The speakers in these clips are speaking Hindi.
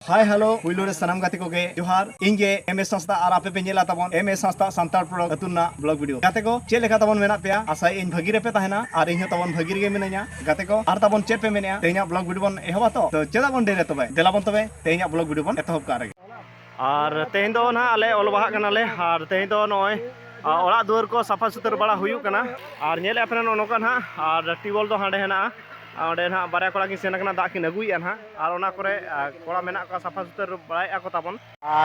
हाय हेलो पुइलो रे सनम गाते को गे जोहार इंगे एमएस संस्था और आपे पे नेला तबन एमएस संस्था सांतार प्रोडक्ट अतुना ब्लॉग वीडियो गाते को चे लेखा तबन मेना पेया आशा इन भगी रे पे तहना और इन तबन भगी रे मिनया गाते को और तबन चे पे मेनया तेኛ ब्लॉग वीडियो बन एहवा तो चेदा बन डेरे तबे देला बन तबे तेኛ ब्लॉग वीडियो बन एतहब का रे और तेñ दो ना आले ओल बाहा कना ले और तेñ दो नय ओड़ा दुआर को साफा सुथर बड़ा हुयु कना और नेले अपने नोका ना और टिबल दो हांडे हेना और ना बारे कोड़ा की सेना दा की नगुई ना और ओना करे कोड़ा मेना का साफा सुथर बड़ाय को ताबन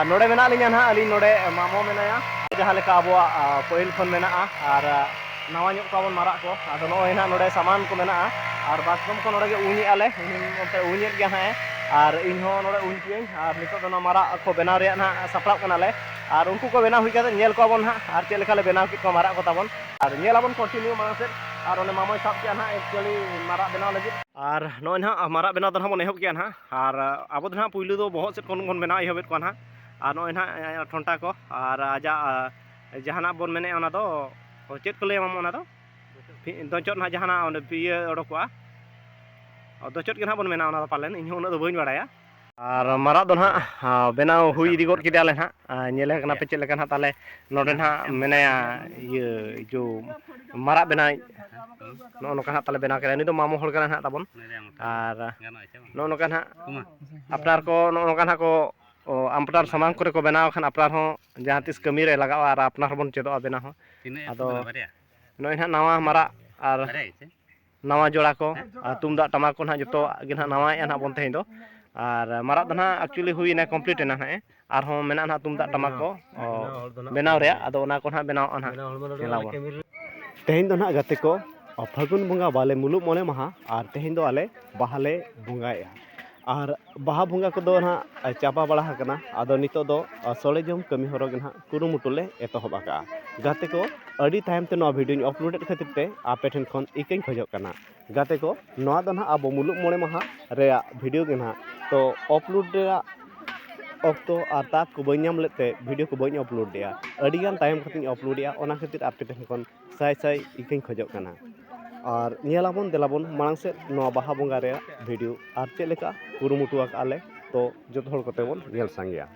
नोडे मेना लिया ना अली नोडे मामो मेनाया जहां लेका अबवा पहिल खन मेना और नवा ᱧᱚᱜ ताबन मारा को आदो नोय ना नोडे सामान को मेना और बाथरूम को नोडे उनी आले उनते उनी गया है और इन हो नोडे उन पियन और नितो दो मारा को बनाव रे ना सपड़ा कना ले और उनको को बनाव हुई का नेल को बन हा और चेल लेखा ले बनाव की को मारा को ताबन और नेलाबन कंटिन्यू माना से और ओने मामोय साब के ना एक्चुअली मारा बनाव लगी और नोय ना मारा बनाव दो हमन एहब के ना और आबो दो ना पुइलु दो बहुत से कोन कोन बनाव एहबेत को ना और नोय ना ठंटा को और आजा जहाना बन मेने ओना दो चेत को ले मामो ओना दो दोचोट ना जहाना ओने पिए ओडोकवा दोचोट के ना बन मेना ओना दो पालेन इन उना दो बइन बाड़ाया और मारा दो ना बनाव हुई इदी गोद किदाले ना नेले कना पे चेत लेका ना ताले नोडे ना मेनाया ये जो मारा बनाय नो नोका ना ताले बनाव के नि दो मामो हल कना ना ताबन और नो नोका ना अपनार को नो नोका ना को अपनार सामान करे को बनाव खान अपनार हो जहां तिस कमी रे लगाव और अपनार बन चेदो बेना हो आदो नोय ना नवा मारा और नवा जोड़ा को तुमदा टमाक को ना जतो गे ना नवा ना बन तें दो और मारा दो ना एक्चुअली हुई ना कंप्लीट ना है और हो मेना ना तुमदा टमाक को बनाव रे आदो ओना को ना बनाव ना नेलाबन तें दो ना गाते को फागुन बंगा बाले मुलुक मोने महा और तें दो आले बाहले बंगाया और बाहा बंगा को दो ना चापा बड़ा हकना आदो नितो दो सोले जम कमी हरो गे ना कुरुमुटुले एतहब आका गाते को अड़ी टाइम ते नो वीडियो अपलोडेड खातिर ते आपे ठन खन इकन खोजो कना गाते को नोआ दो ना अब मुलुक मोने महा रे वीडियो गे ना तो अपलोड रे ऑक्टो और ताक को बन्याम लेते वीडियो को बन्य अपलोड दिया अड़ी गान टाइम खातिर अपलोड दिया ओना खातिर आपे ठन खन साय साय इकन खोजो कना और नेलाबन देलाबन मांग से नो बाहा बंगा रे वीडियो और चेक लेका कुरुमुटु आले तो जत हर कोते बन नेल सांगिया